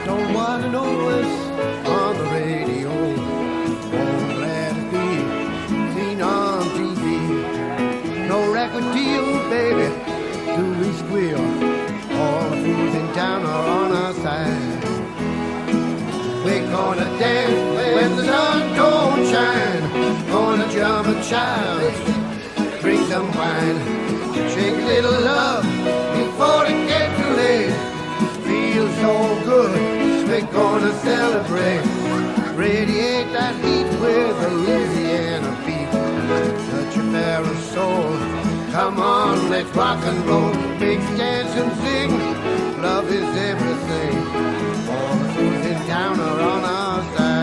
Don't wanna know what's on the radio. Won't let it be seen on TV. No record deal, baby. Do we squeal? All the fools in town are on our side. We're gonna dance when the sun don't shine. Gonna jump a child, drink some wine, shake a little love before it gets too late. Feels so good, we're gonna celebrate. Radiate that heat with a Louisiana beat. Touch a pair of soul. Come on, let's rock and roll. Big dance and sing. Love is everything. All the fools in town are on our side.